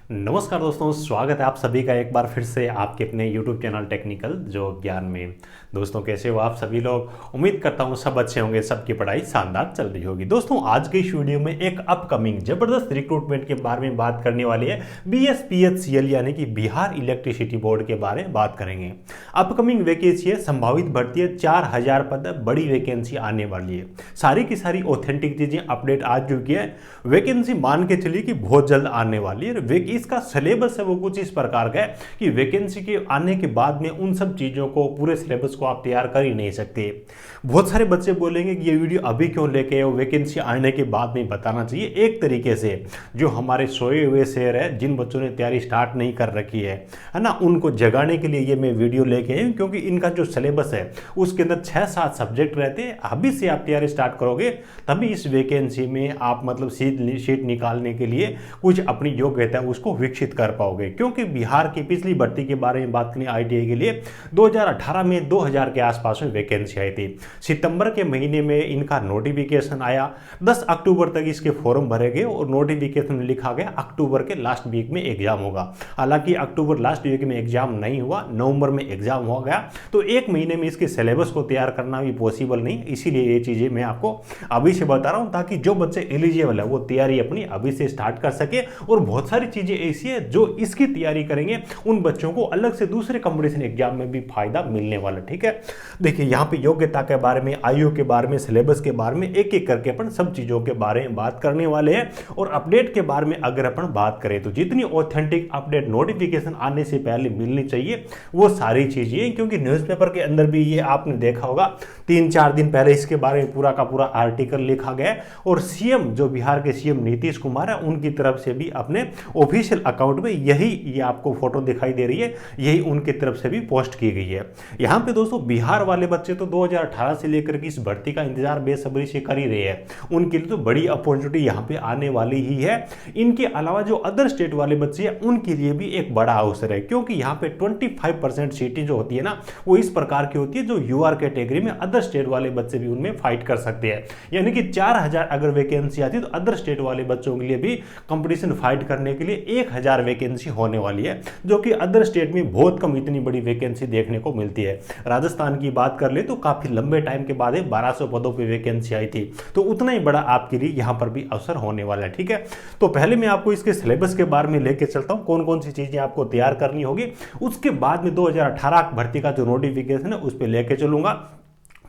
नमस्कार दोस्तों, स्वागत है आप सभी का एक बार फिर से आपके अपने YouTube चैनल टेक्निकल जो ज्ञान में। दोस्तों कैसे हो आप सभी लोग। उम्मीद करता हूँ सब अच्छे होंगे, सबकी पढ़ाई शानदार चल रही होगी। दोस्तों आज के इस वीडियो में एक अपकमिंग जबरदस्त रिक्रूटमेंट के बारे में बात करने वाली है। BSPHCL यानी कि बिहार इलेक्ट्रिसिटी बोर्ड के बारे में बात करेंगे। अपकमिंग वैकेंसी है, संभावित भर्ती है, 4000 पद है, बड़ी वैकेंसी आने वाली है। सारी की सारी ऑथेंटिक चीजें अपडेट आ चुकी है। वैकेंसी मान के चलिए कि बहुत जल्द आने वाली है। इसका सिलेबस है वो कुछ इस प्रकार का है कि वैकेंसी के आने के बाद में उन सब चीज़ों को, पूरे सिलेबस को आप तैयार कर ही नहीं सकते। बहुत सारे बच्चे बोलेंगे कि ये वीडियो अभी क्यों लेके आए, वैकेंसी आने के बाद में बताना चाहिए। एक तरीके से जो हमारे सोए हुए शेर है, जिन बच्चों ने तैयारी स्टार्ट नहीं कर रखी है ना, उनको जगाने के लिए ये मैं वीडियो लेके आया हूं। क्योंकि इनका जो सिलेबस है उसके अंदर 6-7 सब्जेक्ट रहते हैं। अभी से आप तैयारी स्टार्ट करोगे तभी इस वैकेंसी में आप मतलब सीट निकालने के लिए कुछ अपनी योग्यता उसको विकसित कर पाओगे। क्योंकि बिहार की पिछली भर्ती के बारे में बात करें ITI के लिए 2018 में 2000 के आसपास में वैकेंसी आई थी। सितंबर के महीने में इनका नोटिफिकेशन आया। 10 अक्टूबर तक इसके फॉर्म भरे गए और नोटिफिकेशन में लिखा गया अक्टूबर के लास्ट वीक में एग्जाम होगा। हालांकि अक्टूबर लास्ट वीक में एग्जाम नहीं हुआ, नवंबर में एग्जाम हो गया। तो एक महीने में इसके सिलेबस को तैयार करना भी पॉसिबल नहीं। इसीलिए ये चीजें मैं आपको अभी से बता रहा हूं ताकि जो बच्चे एलिजिबल है वो तैयारी अपनी अभी से स्टार्ट कर सके। और बहुत सारी चीजें ऐसी है जो इसकी तैयारी करेंगे उन बच्चों को अलग से दूसरे कंपटीशन एग्जाम में भी फायदा मिलने वाला। ठीक है, देखिए यहाँ पे योग्यता के बारे में, आयु के बारे में, सिलेबस के बारे में एक एक करके अपन सब चीजों के बारे में बात करने वाले हैं। और अपडेट के बारे में अगर अपन बात करें तो जितनी ऑथेंटिक अपडेट नोटिफिकेशन आने से पहले मिलनी चाहिए वो सारी चीजें, क्योंकि न्यूज़पेपर के अंदर भी ये आपने देखा होगा 3-4 दिन पहले इसके बारे में पूरा का पूरा आर्टिकल लिखा गया। और सीएम जो बिहार के सीएम नीतीश कुमार है उनकी तरफ से भी अपने ऑफिशियल अकाउंट में यही ये आपको फोटो दिखाई दे रही है, यही उनकी तरफ से भी पोस्ट की गई है। यहां पे दोस्तों बिहार वाले बच्चे तो 2018 से लेकर के इस भर्ती का इंतजार बेसब्री से कर ही रहे हैं। उनके लिए तो बड़ी अपॉर्चुनिटी यहां पे आने वाली ही है। इनके अलावा जो अदर स्टेट वाले बच्चे हैं उनके लिए भी एक बड़ा अवसर है। क्योंकि यहाँ पे 25% सीटें जो होती है ना वो इस प्रकार की होती है जो यूआर कैटेगरी में अदर स्टेट वाले बच्चे भी उनमें फाइट कर सकते हैं। यानी कि 4000 अगर वैकेंसी आती है तो अदर स्टेट वाले बच्चों के लिए भी कंपटीशन फाइट करने के लिए 1000 वैकेंसी होने वाली है, जो कि अदर स्टेट में बहुत कम इतनी बड़ी वैकेंसी देखने को मिलती है। राजस्थान की बात कर ले तो काफी लंबे टाइम के बाद 1200 पदों पे वैकेंसी आई थी, तो उतना ही बड़ा आपके लिए यहां पर भी अवसर होने वाला है। ठीक है, तो पहले मैं आपको इसके सिलेबस के बारे में लेके चलता हूं, कौन कौन सी चीजें आपको तैयार करनी होगी। उसके बाद में 2018 भर्ती का जो नोटिफिकेशन है उस पर लेके चलूंगा।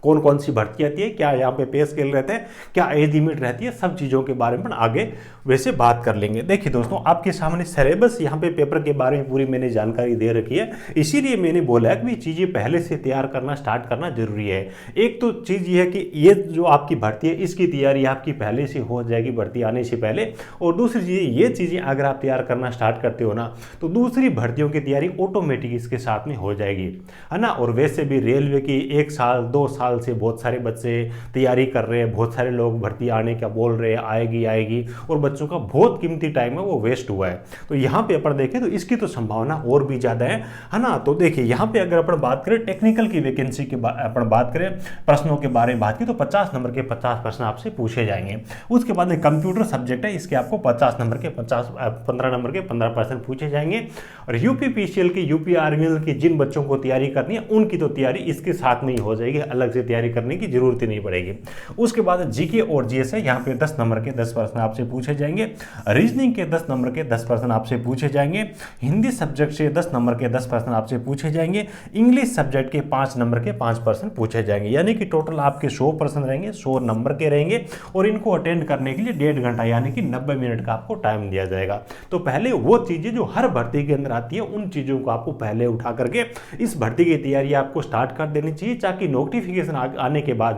कौन कौन सी भर्ती आती है, क्या यहाँ पे पे स्केल रहते हैं, क्या एज लिमिट रहती है, सब चीज़ों के बारे में आगे वैसे बात कर लेंगे। देखिए दोस्तों आपके सामने सिलेबस यहाँ पे पेपर के बारे में पूरी मैंने जानकारी दे रखी है। इसीलिए मैंने बोला है कि चीज़ें पहले से तैयार करना स्टार्ट करना जरूरी है। एक तो चीज़ ये है कि ये जो आपकी भर्ती है इसकी तैयारी आपकी पहले से हो जाएगी भर्ती आने से पहले। और दूसरी चीज़ ये चीज़ें अगर आप तैयार करना स्टार्ट करते हो ना तो दूसरी भर्तियों की तैयारी ऑटोमेटिक इसके साथ में हो जाएगी, है ना। और वैसे भी रेलवे की 1 साल 2 साल से बहुत सारे बच्चे तैयारी कर रहे हैं, बहुत सारे लोग भर्ती आने का बोल रहे हैं, आएगी आएगी, और बच्चों का बहुत कीमती टाइम है वो वेस्ट हुआ है। तो यहाँ पे अपन देखें तो इसकी तो संभावना और भी ज्यादा है ना। तो देखिए यहाँ पे अगर अपन बात करें टेक्निकल की वैकेंसी की अपन बात करें, प्रश्नों के बारे में बात की तो 50 नंबर के 50 प्रश्न आपसे पूछे जाएंगे। उसके बाद कंप्यूटर सब्जेक्ट है, इसके आपको 50 नंबर के 15 नंबर के 15 प्रश्न पूछे जाएंगे। और UPPCL की UPRML की जिन बच्चों को तैयारी करनी है उनकी तो तैयारी इसके साथ में ही हो जाएगी, अलग से तैयारी करने की जरूरत ही नहीं पड़ेगी। उसके बाद जीके और जीएस है, यहाँ पे 10 नंबर के 10 प्रश्न आपसे पूछे जाएंगे। रीजनिंग के 10 नंबर के 10 प्रश्न आपसे पूछे जाएंगे। हिंदी सब्जेक्ट से 10 नंबर के 10 प्रश्न आपसे पूछे जाएंगे। इंग्लिश सब्जेक्ट के 5 नंबर के 5 प्रश्न पूछे जाएंगे। यानी कि टोटल आपके 100 प्रश्न रहेंगे, 100 नंबर के रहेंगे। और इनको अटेंड करने के लिए 1.5 घंटा यानी कि 90 मिनट का आपको टाइम दिया जाएगा। तो पहले वो चीजें जो हर भर्ती के अंदर आती है उन चीजों को आपको पहले उठा करके इस भर्ती की तैयारी आपको स्टार्ट कर देनी चाहिए, ताकि नोटिफिकेशन आने के बाद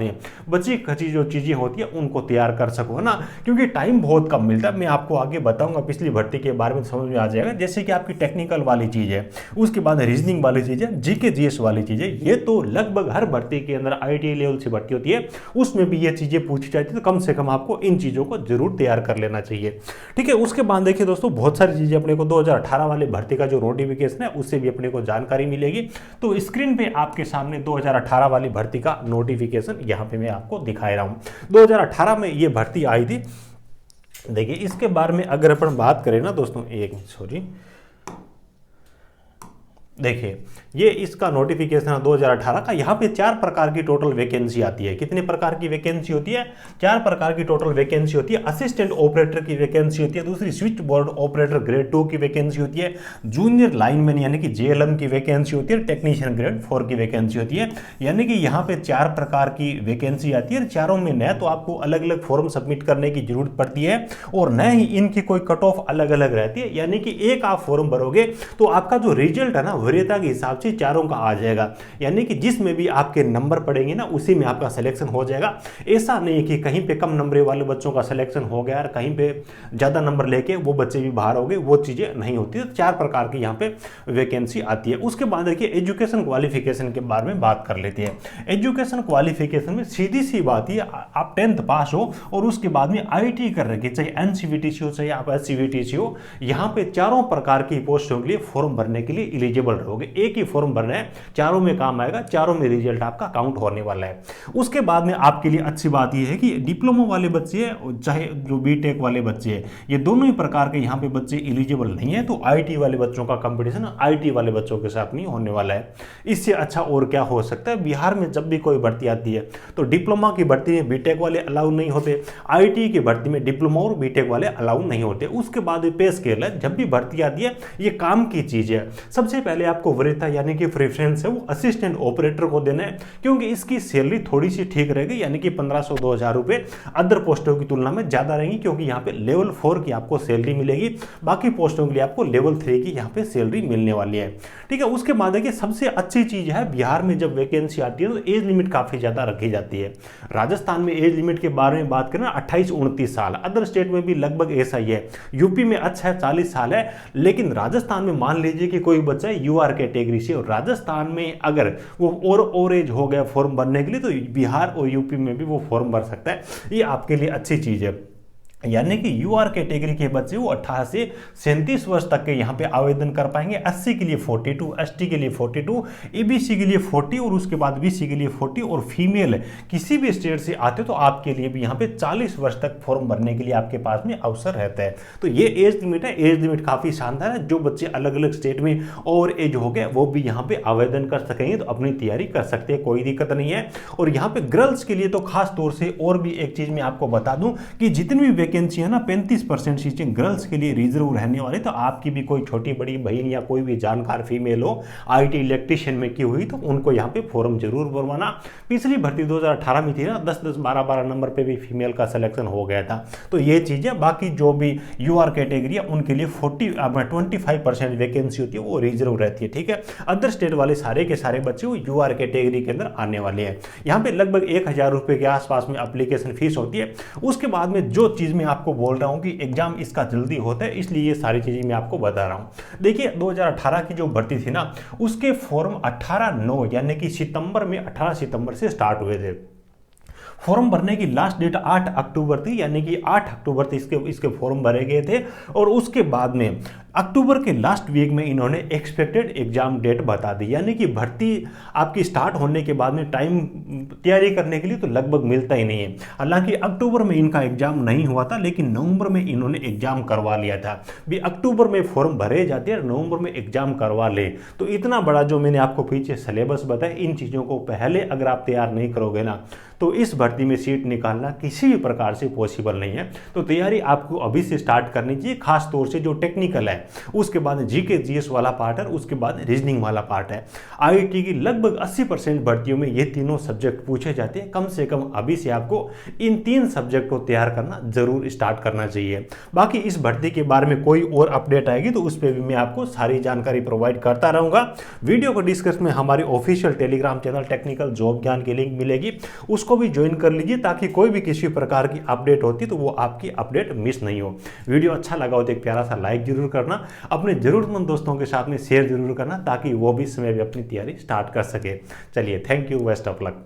बची खची जो चीजें होती है उनको तैयार कर सको ना। क्योंकि टाइम बहुत कम मिलता है। मैं आपको आगे बताऊंगा पिछली भर्ती के बारे में, समझ में आ जाएगा। जैसे कि आपकी टेक्निकल वाली चीज है, उसके बाद रीजनिंग वाली चीज है, जीके जीएस वाली चीज है, ये तो लगभग हर भर्ती के अंदर ITI लेवल से भर्ती होती है उसमें भी ये चीजें पूछी जाती है। तो कम से कम आपको इन चीजों को जरूर तैयार कर लेना चाहिए। ठीक है, उसके बाद देखिए दोस्तों बहुत सारी चीजें अपने को 2018 वाले भर्ती का जो नोटिफिकेशन है उससे भी अपने को जानकारी मिलेगी। तो स्क्रीन पे आपके सामने 2018 वाली भर्ती का नोटिफिकेशन यहाँ पे मैं आपको दिखा रहा हूं। 2018 में ये भर्ती आई थी देखिए इसके बारे में अगर अपन बात करें ना दोस्तों, एक मिनट सॉरी, देखिए ये इसका नोटिफिकेशन है 2018 का। यहाँ पे 4 प्रकार की टोटल वैकेंसी आती है। कितने प्रकार की वैकेंसी होती है? 4 प्रकार की टोटल वैकेंसी होती है। असिस्टेंट ऑपरेटर की वैकेंसी होती है, दूसरी स्विच बोर्ड ऑपरेटर ग्रेड 2 की वैकेंसी होती है, जूनियर लाइनमैन यानी कि जेएलएम की वैकेंसी होती है, टेक्नीशियन ग्रेड 4 की वैकेंसी होती है। यानी कि यहाँ पे 4 प्रकार की वैकेंसी आती है। चारों में न तो आपको अलग अलग फॉर्म सबमिट करने की जरूरत पड़ती है और न ही इनकी कोई कट ऑफ अलग अलग रहती है। यानी कि एक आप फॉर्म भरोगे तो आपका जो रिजल्ट है ना वरीयता के हिसाब से चारों का आ जाएगा। यानी कि जिसमें भी आपके नंबर पड़ेंगे ना उसी में आपका सिलेक्शन हो जाएगा। ऐसा नहीं कि कहीं पे कम नंबर वाले बच्चों का सिलेक्शन हो गया और कहीं पे ज़्यादा नंबर लेके वो बच्चे भी बाहर हो गए, वो चीज़ें नहीं होती। तो 4 प्रकार की यहाँ पे वैकेंसी आती है। उसके बाद देखिए एजुकेशन क्वालिफिकेशन के बारे में बात कर लेते हैं। एजुकेशन क्वालिफिकेशन में सीधी सी बात है, आप 10th पास हो और उसके बाद में आईटी कर रखे, चाहे एनसीवीटीसी हो चाहे आप एससीवीटीसी हो, यहाँ पे चारों प्रकार की पोस्टों के लिए फॉर्म भरने के लिए एलिजिबल रहोगे। एक ही फॉर्म भरना है, चारों में काम आएगा, चारों में रिजल्ट आपका काउंट होने वाला है। उसके बाद में आपके लिए अच्छी बात यह है कि डिप्लोमा वाले बच्चे हैं चाहे जो बीटेक वाले बच्चे हैं, ये दोनों ही प्रकार के यहाँ पे बच्चे एलिजिबल नहीं है। तो आईटी वाले बच्चों का कंपटीशन आईटी वाले बच्चों के साथ नहीं होने वाला है। इससे अच्छा और क्या हो सकता है? बिहार में जब भी कोई भर्ती आती है तो डिप्लोमा की भर्ती में बीटेक वाले अलाउ नहीं होते, आईटी की भर्ती में डिप्लोमा और बीटेक वाले अलाउ नहीं होते। उसके बाद पे स्केल है, जब भी भर्ती आती है ये काम की चीज है। सबसे पहले आपको वरीयता यानी कि प्रेफरेंस है वो असिस्टेंट ऑपरेटर को देना है, क्योंकि इसकी सैलरी थोड़ी सी ठीक रहेगी, यानी कि 1500-2000 रुपए अदर पोस्टों की तुलना में ज्यादा रहेंगी, क्योंकि यहाँ पे लेवल 4 की आपको सैलरी मिलेगी, बाकी पोस्टों के लिए आपको लेवल 3 की यहाँ पे सैलरी मिलने वाली है। ठीक है। उसके बाद देखिए सबसे अच्छी चीज है, बिहार में जब वैकेंसी आती है तो एज लिमिट काफी ज्यादा रखी जाती है। राजस्थान में एज लिमिट के बारे में बात करें 28-29 साल, अदर स्टेट में भी लगभग ऐसा ही है। यूपी में अच्छा है 40 साल है, लेकिन राजस्थान में मान लीजिए कि कोई बच्चा यूआर कैटेगरी से और राजस्थान में अगर वो और एज हो गया फॉर्म भरने के लिए तो बिहार और यूपी में भी वो फॉर्म भर सकता है। ये आपके लिए अच्छी चीज है। यानी कि यूआर कैटेगरी के बच्चे वो 18 से 37 वर्ष तक के यहाँ पे आवेदन कर पाएंगे। एससी के लिए 42, एसटी के लिए 42, एबीसी के लिए 40 और उसके बाद बीसी के लिए 40 और फीमेल किसी भी स्टेट से आते तो आपके लिए भी यहाँ पे 40 वर्ष तक फॉर्म भरने के लिए आपके पास में अवसर रहता है। तो ये एज लिमिट है, एज लिमिट काफ़ी शानदार है। जो बच्चे अलग अलग स्टेट में और एज हो गए वो भी यहाँ पे आवेदन कर सकेंगे, तो अपनी तैयारी कर सकते हैं, कोई दिक्कत नहीं है। और यहाँ पे गर्ल्स के लिए तो खास तौर से और भी एक चीज़ मैं आपको बता दूँ कि जितनी भी वैकेंसी है ना 35% सीटें गर्ल्स के लिए रिजर्व रहने वाली। तो आपकी भी कोई छोटी बड़ी बहन या कोई भी जानकार फीमेल हो आईटी इलेक्ट्रिशियन में की हुई तो उनको यहाँ पे फॉर्म जरूर भरवाना। पिछली भर्ती 2018 में थी ना, 10-10, 12-12 नंबर पे भी फीमेल का सिलेक्शन हो गया था। तो ये चीज़ें, बाकी जो भी यूआर कैटेगरी है उनके लिए 25% वैकेंसी होती है वो रिजर्व रहती है। ठीक है। अदर स्टेट वाले सारे के सारे बच्चे वो यूआर कैटेगरी के अंदर आने वाले हैं। यहाँ पे लगभग 1000 रुपये के आसपास में एप्लीकेशन फीस होती है। उसके बाद में जो चीज़ में आपको बोल रहा हूं कि एग्जाम इसका जल्दी होता है, इसलिए ये सारी चीजें मैं आपको बता रहा हूं। देखिए 2018 की जो भर्ती थी ना उसके फॉर्म 18/9 यानी कि सितंबर में 18 सितंबर से स्टार्ट हुए थे। फॉर्म भरने की लास्ट डेट 8 अक्टूबर थी, यानी कि 8 अक्टूबर तक इसके फॉर्म भरे गए थे। और उसके बाद में अक्टूबर के लास्ट वीक में इन्होंने एक्सपेक्टेड एग्जाम डेट बता दी, यानी कि भर्ती आपकी स्टार्ट होने के बाद में टाइम तैयारी करने के लिए तो लगभग मिलता ही नहीं है। हालांकि अक्टूबर में इनका एग्जाम नहीं हुआ था, लेकिन नवंबर में इन्होंने एग्जाम करवा लिया था। भी अक्टूबर में फॉर्म भरे जाते हैं, नवंबर में एग्जाम करवा ले, तो इतना बड़ा जो मैंने आपको पीछे सिलेबस बताया, इन चीज़ों को पहले अगर आप तैयार नहीं करोगे ना तो इस भर्ती में सीट निकालना किसी भी प्रकार से पॉसिबल नहीं है। तो तैयारी आपको अभी से स्टार्ट करनी चाहिए, खास तौर से जो टेक्निकल है, उसके बाद जीके जीएस वाला पार्ट है, उसके बाद रीजनिंग वाला पार्ट है। आईआईटी की लगभग 80% भर्तियों में ये तीनों सब्जेक्ट पूछे जाते हैं। कम से कम अभी से आपको इन 3 सब्जेक्ट को तैयार करना जरूर स्टार्ट करना चाहिए। बाकी इस भर्ती के बारे में कोई और अपडेट आएगी तो उस पर भी मैं आपको सारी जानकारी प्रोवाइड करता रहूंगा। वीडियो को डिस्क्रिप्शन में हमारे official Telegram channel technical job ज्ञान की लिंक मिलेगी, उसको भी ज्वाइन कर लीजिए, ताकि कोई भी किसी प्रकार की अपडेट होती तो वो आपकी अपडेट मिस नहीं हो। वीडियो अच्छा लगा हो तो एक प्यारा सा लाइक जरूर करना, अपने जरूरतमंद दोस्तों के साथ में शेयर जरूर करना, ताकि वो भी समय भी अपनी तैयारी स्टार्ट कर सके। चलिए, thank you, best of luck.